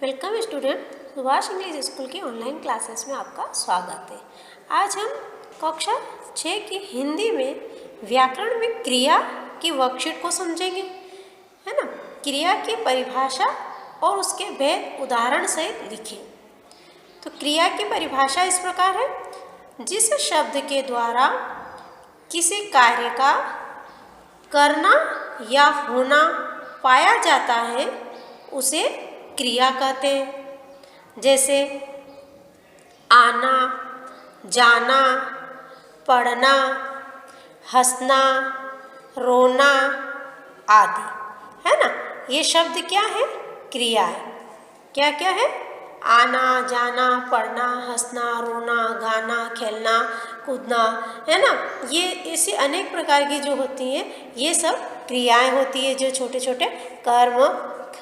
Welcome student, Subhash English school की online classes में आपका स्वागत है। आज हम कक्षा 6 की हिंदी में व्याकरण में क्रिया की वर्कशीट को समझेंगे, है ना। क्रिया की परिभाषा और उसके भेद उदाहरण सहित लिखें। तो क्रिया की परिभाषा इस प्रकार है, जिस शब्द के द्वारा किसी कार्य का करना या होना पाया जाता है उसे क्रिया कहते हैं। जैसे आना, जाना, पढ़ना, हंसना, रोना आदि, है ना। ये शब्द क्या है? क्रिया है। क्या क्या है? आना, जाना, पढ़ना, हंसना, रोना, गाना, खेलना, कूदना, है ना। ये ऐसी अनेक प्रकार की जो होती हैं, ये सब क्रियाएं होती है। जो छोटे छोटे कर्म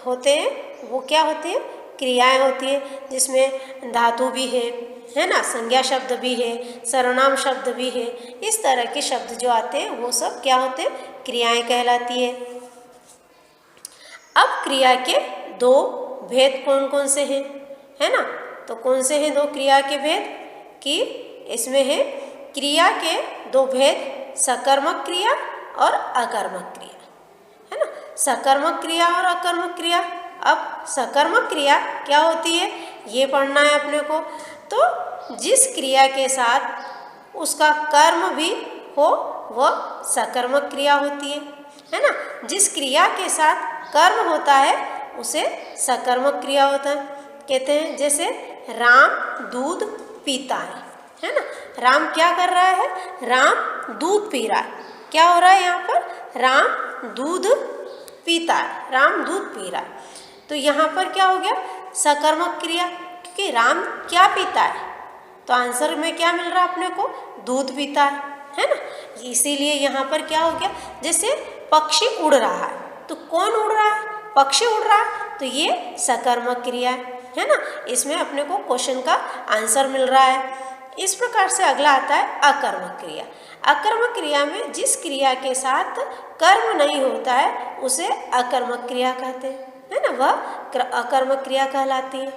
होते हैं वो क्या होते हैं? क्रियाएं होती है, जिसमें धातु भी है ना, संज्ञा शब्द भी है, सर्वनाम शब्द भी है। इस तरह के शब्द जो आते हैं वो सब क्या होते हैं? क्रियाएं कहलाती है। अब क्रिया के दो भेद कौन कौन से हैं, है ना। तो कौन से हैं दो क्रिया के भेद? कि इसमें है क्रिया के दो भेद, सकर्मक क्रिया और अकर्मक क्रिया, है ना। सकर्मक क्रिया और अकर्मक क्रिया। अब सकर्मक क्रिया क्या होती है ये पढ़ना है अपने को। तो जिस क्रिया के साथ उसका कर्म भी हो वह सकर्मक क्रिया होती है ना। जिस क्रिया के साथ कर्म होता है उसे सकर्मक क्रिया होता है कहते हैं। जैसे राम दूध पीता है ना। राम क्या कर रहा है? राम दूध पी रहा है। क्या हो रहा है यहाँ पर? राम दूध पीता है, राम दूध पी रहा है। तो यहाँ पर क्या हो गया? सकर्मक क्रिया, क्योंकि राम क्या पीता है, तो आंसर में क्या मिल रहा है अपने को? दूध पीता है ना। इसीलिए यहाँ पर क्या हो गया? जैसे पक्षी उड़ रहा है, तो कौन उड़ रहा है? पक्षी उड़ रहा है, तो ये सकर्मक क्रिया है ना। इसमें अपने को क्वेश्चन का आंसर मिल रहा है। इस प्रकार से अगला आता है अकर्मक क्रिया। अकर्मक क्रिया में जिस क्रिया के साथ कर्म नहीं होता है उसे अकर्मक क्रिया कहते हैं, है ना। वह अकर्मक क्रिया कहलाती है।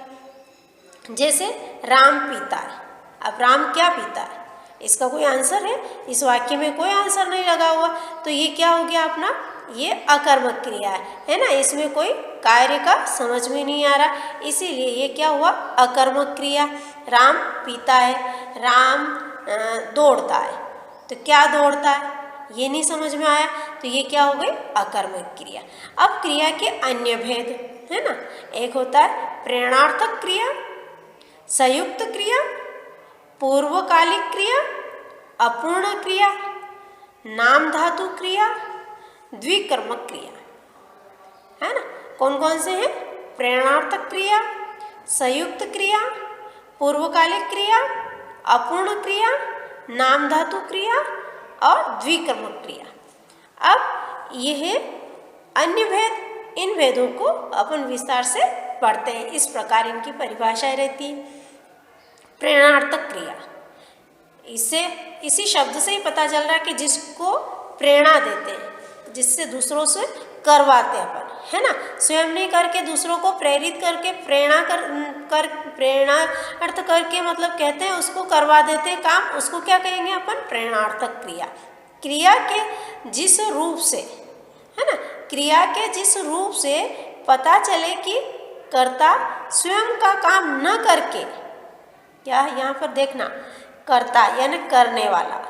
जैसे राम पीता है। अब राम क्या पीता है? इसका कोई आंसर है? इस वाक्य में कोई आंसर नहीं लगा हुआ, तो ये क्या हो गया अपना? ये अकर्मक क्रिया है ना। इसमें कोई कार्य का समझ में नहीं आ रहा, इसीलिए ये क्या हुआ? अकर्मक क्रिया। राम पीता है, राम दौड़ता है, तो क्या दौड़ता है ये नहीं समझ में आया, तो ये क्या हो गई? अकर्मक क्रिया। अब क्रिया के अन्य भेद, है ना। एक होता है प्रेरणार्थक क्रिया, संयुक्त क्रिया, पूर्वकालिक क्रिया, अपूर्ण क्रिया, नाम धातु क्रिया, द्विकर्मक क्रिया, है ना। कौन कौन से हैं? प्रेरणार्थक क्रिया, संयुक्त क्रिया, पूर्वकालिक क्रिया, अपूर्ण क्रिया, नाम धातु क्रिया और द्विकर्मक क्रिया। अब यह अन्य भेद, इन भेदों को अपन विस्तार से पढ़ते हैं। इस प्रकार इनकी परिभाषाएं रहती है। प्रेरणार्थक क्रिया, इससे इसी शब्द से ही पता चल रहा है कि जिसको प्रेरणा देते हैं, जिससे दूसरों से करवाते हैं अपन, है ना। स्वयं नहीं करके दूसरों को प्रेरित करके प्रेरणा अर्थ करके मतलब कहते हैं उसको करवा देते हैं काम, उसको क्या कहेंगे अपन? प्रेरणार्थक क्रिया। क्रिया के जिस रूप से, है ना, क्रिया के जिस रूप से पता चले कि कर्ता स्वयं का काम न करके, क्या यहाँ पर देखना, कर्ता यानी करने वाला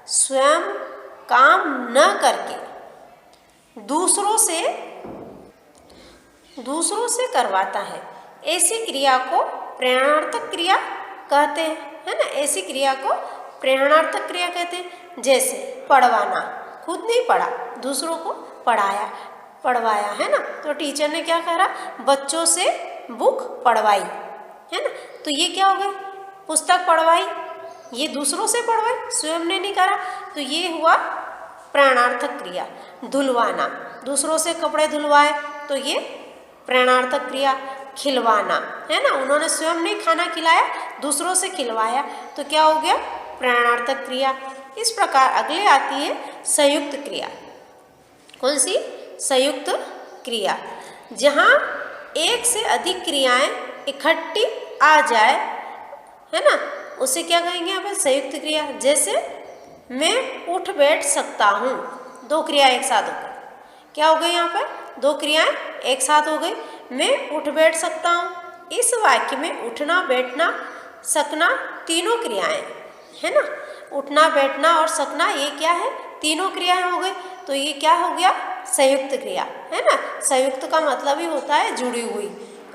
स्वयं काम न करके दूसरों से करवाता है, ऐसी क्रिया को प्रेरणार्थक क्रिया कहते हैं, है ना। ऐसी क्रिया को प्रेरणार्थक क्रिया कहते हैं। जैसे पढ़वाना, खुद नहीं पढ़ा, दूसरों को पढ़वाया, है ना। तो टीचर ने क्या करा? बच्चों से बुक पढ़वाई, है ना। तो ये क्या हो गई? पुस्तक पढ़वाई, ये दूसरों से पढ़वाई, स्वयं ने नहीं करा, तो ये हुआ प्रेरणार्थक क्रिया। धुलवाना, दूसरों से कपड़े धुलवाए, तो ये प्रेरणार्थक क्रिया। खिलवाना, है ना, उन्होंने स्वयं नहीं खाना खिलाया, दूसरों से खिलवाया, तो क्या हो गया? प्रेरणार्थक क्रिया। इस प्रकार अगले आती है संयुक्त क्रिया। कौन सी? संयुक्त क्रिया, जहाँ एक से अधिक क्रियाएं इकट्ठी आ जाए, है ना, उसे क्या कहेंगे यहाँ पर? संयुक्त क्रिया। जैसे मैं उठ बैठ सकता हूँ, दो क्रिया एक साथ हो गई। क्या हो गई यहाँ पर? दो क्रियाएं एक साथ हो गई। मैं उठ बैठ सकता हूँ, इस वाक्य में उठना, बैठना, सकना तीनों क्रियाएं, है ना। उठना, बैठना और सकना ये क्या है? तीनों क्रियाएं हो गई। तो ये क्या हो गया? संयुक्त क्रिया, है ना। संयुक्त का मतलब ही होता है जुड़ी हुई,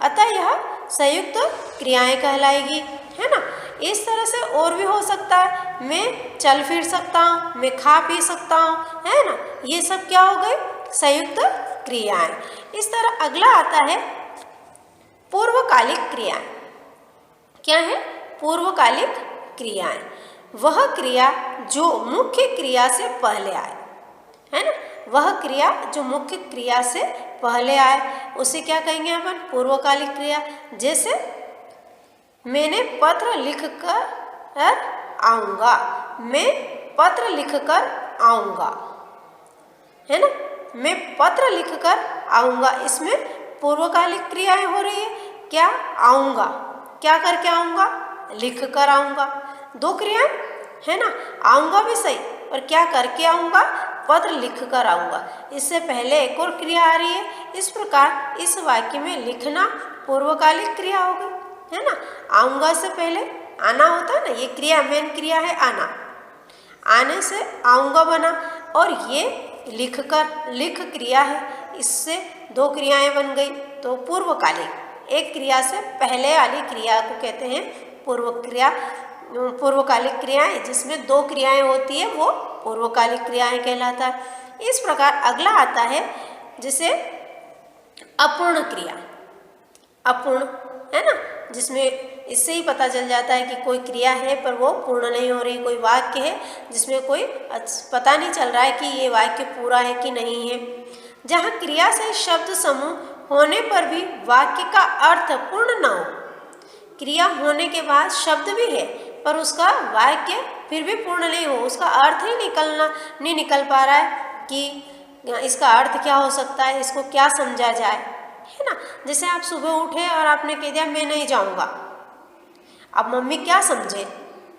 अतः यह संयुक्त क्रियाएं कहलाएगी, है ना। इस तरह से और भी हो सकता है, मैं चल फिर सकता हूँ, मैं खा पी सकता हूँ, है ना। ये सब क्या हो गए? संयुक्त क्रियाएं। इस तरह अगला आता है पूर्वकालिक क्रियाएं। क्या है? पूर्वकालिक क्रियाएं। वह क्रिया जो मुख्य क्रिया से पहले आए, है ना। वह क्रिया जो मुख्य क्रिया से पहले आए उसे क्या कहेंगे अपन? पूर्वकालिक क्रिया। जैसे मैंने पत्र लिखकर आऊँगा, मैं पत्र लिखकर आऊँगा, है ना। मैं पत्र लिखकर आऊँगा, इसमें पूर्वकालिक क्रियाएं हो रही है। क्या? आऊँगा, क्या करके आऊँगा? लिख कर आऊँगा। दो क्रियाएं, है ना। आऊँगा भी सही, और क्या करके आऊँगा? पत्र लिख कर आऊँगा। इससे पहले एक और क्रिया आ रही है। इस प्रकार इस वाक्य में लिखना पूर्वकालिक क्रिया हो गई, है ना। आऊँगा से पहले आना होता है ना, ये क्रिया मेन क्रिया है आना, आने से आऊँगा बना, और ये लिख कर लिख क्रिया है, इससे दो क्रियाएं बन गई। तो पूर्वकालिक, एक क्रिया से पहले वाली क्रिया को कहते हैं पूर्वकालिक क्रियाएं। जिसमें दो क्रियाएं होती है वो पूर्वकालिक क्रियाएं कहलाता है। इस प्रकार अगला आता है जिसे अपूर्ण क्रिया। अपूर्ण, है ना, जिसमें इससे ही पता चल जाता है कि कोई क्रिया है पर वो पूर्ण नहीं हो रही। कोई वाक्य है जिसमें कोई पता नहीं चल रहा है कि ये वाक्य पूरा है कि नहीं है। जहाँ क्रिया से शब्द समूह होने पर भी वाक्य का अर्थ पूर्ण न हो, क्रिया होने के बाद शब्द भी है पर उसका वाक्य फिर भी पूर्ण नहीं हो, उसका अर्थ ही नहीं निकल पा रहा है कि इसका अर्थ क्या हो सकता है, इसको क्या समझा जाए, है ना। जैसे आप सुबह उठे और आपने कह दिया मैं नहीं जाऊँगा। अब मम्मी क्या समझे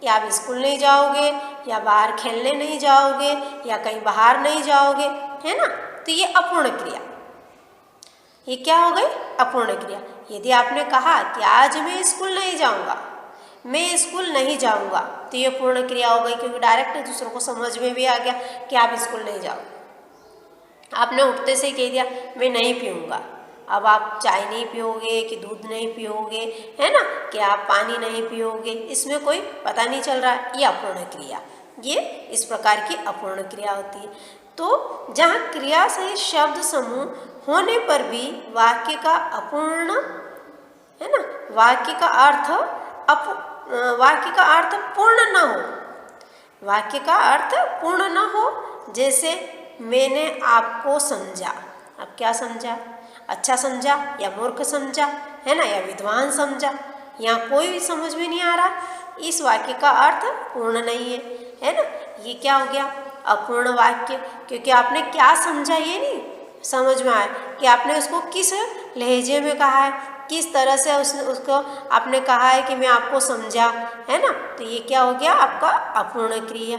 कि आप स्कूल नहीं जाओगे, या बाहर खेलने नहीं जाओगे, या कहीं बाहर नहीं जाओगे, है ना। तो ये अपूर्ण क्रिया, ये क्या हो गई? अपूर्ण क्रिया। यदि आपने कहा कि आज मैं स्कूल नहीं जाऊँगा, मैं स्कूल नहीं जाऊँगा, तो ये पूर्ण क्रिया हो गई, क्योंकि डायरेक्ट दूसरों को समझ में भी आ गया कि आप स्कूल नहीं जाओ। आपने उठते से कह दिया मैं नहीं पीऊँगा। अब आप चाय नहीं पियोगे कि दूध नहीं पियोगे, है ना, कि आप पानी नहीं पियोगे, इसमें कोई पता नहीं चल रहा है। ये अपूर्ण क्रिया, ये इस प्रकार की अपूर्ण क्रिया होती है। तो जहाँ क्रिया से शब्द समूह होने पर भी वाक्य का अपूर्ण, है ना, वाक्य का अर्थ पूर्ण न हो, वाक्य का अर्थ पूर्ण न हो। जैसे मैंने आपको समझा, अब क्या समझा? अच्छा समझा या मूर्ख समझा, है ना, या विद्वान समझा, यहाँ कोई भी समझ में नहीं आ रहा। इस वाक्य का अर्थ पूर्ण नहीं है ना। ये क्या हो गया? अपूर्ण वाक्य, क्योंकि आपने क्या समझा ये नहीं समझ में आया कि आपने उसको किस लहजे में कहा है, किस तरह से उसको आपने कहा है कि मैं आपको समझा, है ना। तो ये क्या हो गया? आपका अपूर्ण क्रिया।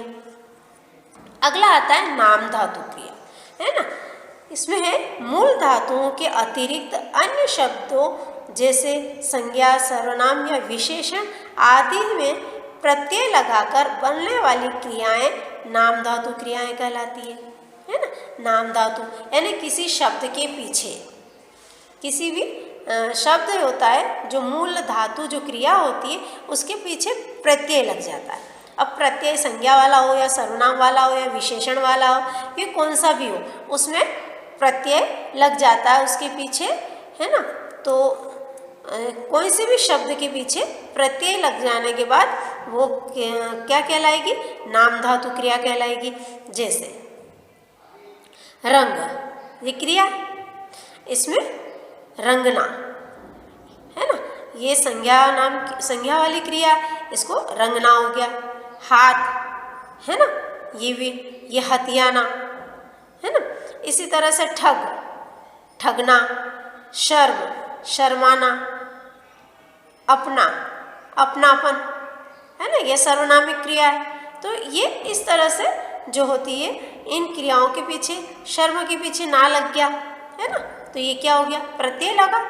अगला आता है नाम धातु क्रिया, है ना। इसमें है मूल धातुओं के अतिरिक्त अन्य शब्दों जैसे संज्ञा, सर्वनाम या विशेषण आदि में प्रत्यय लगाकर बनने वाली क्रियाएं नाम धातु क्रियाएं कहलाती है ना। नाम धातु यानी किसी शब्द के पीछे, किसी भी शब्द होता है जो मूल धातु जो क्रिया होती है उसके पीछे प्रत्यय लग जाता है। अब प्रत्यय संज्ञा वाला हो या सर्वनाम वाला हो या विशेषण वाला हो, ये कौन सा भी हो, उसमें प्रत्यय लग जाता है उसके पीछे, है ना। तो कोई से भी शब्द के पीछे प्रत्यय लग जाने के बाद वो क्या कहलाएगी? नाम धातु क्रिया कहलाएगी। जैसे रंग, ये क्रिया, इसमें रंगना, है ना, ये संज्ञा वाली क्रिया, इसको रंगना हो गया। हाथ, है ना, ये भी, ये हथियाना, है ना। इसी तरह से ठगना, शर्म, शर्माना, अपना, अपनापन, है ना, ये सर्वनामिक क्रिया है। तो ये इस तरह से जो होती है, इन क्रियाओं के पीछे, शर्म के पीछे ना लग गया, है ना, तो ये क्या हो गया, प्रत्यय लगा,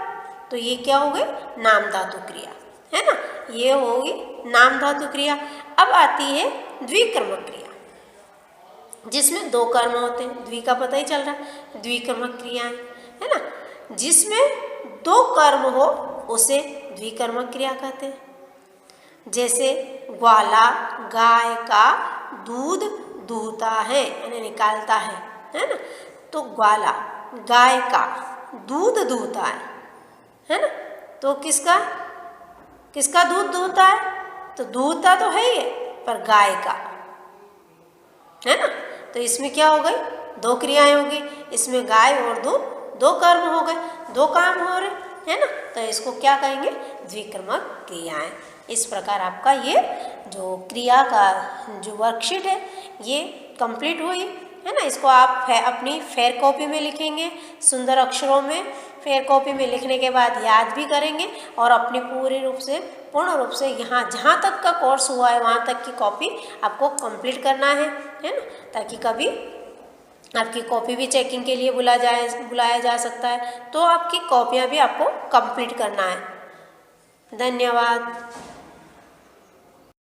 तो ये क्या हो गई, नाम धातु क्रिया, है ना, ये होगी नाम धातु क्रिया। अब आती है द्विकर्मक क्रिया, जिसमें दो कर्म होते हैं, द्वि का पता ही चल रहा है, द्विकर्मक क्रियाएं, है ना, जिसमें दो कर्म हो उसे द्विकर्मक क्रिया कहते हैं। जैसे ग्वाला गाय का दूध दूहता है, यानी निकालता है ना, तो ग्वाला गाय का दूध दूहता है ना, तो किसका किसका दूध दूहता है, तो दूहता तो है ही, पर गाय का, है ना, तो इसमें क्या हो गई, दो क्रियाएं हो गई, इसमें गाय और दूध, दो कर्म हो गए, दो काम हो रहे, है ना, तो इसको क्या कहेंगे, द्विकर्मक क्रियाएं। इस प्रकार आपका ये जो क्रिया का जो वर्कशीट है ये कंप्लीट हुई, है ना। इसको आप अपनी फेयर कॉपी में लिखेंगे सुंदर अक्षरों में, फेयर कॉपी में लिखने के बाद याद भी करेंगे और अपनी पूर्ण रूप से यहाँ जहाँ तक का कोर्स हुआ है वहाँ तक की कॉपी आपको कंप्लीट करना है ना, ताकि कभी आपकी कॉपी भी चेकिंग के लिए बुलाया जा सकता है, तो आपकी कॉपियाँ भी आपको कंप्लीट करना है। धन्यवाद।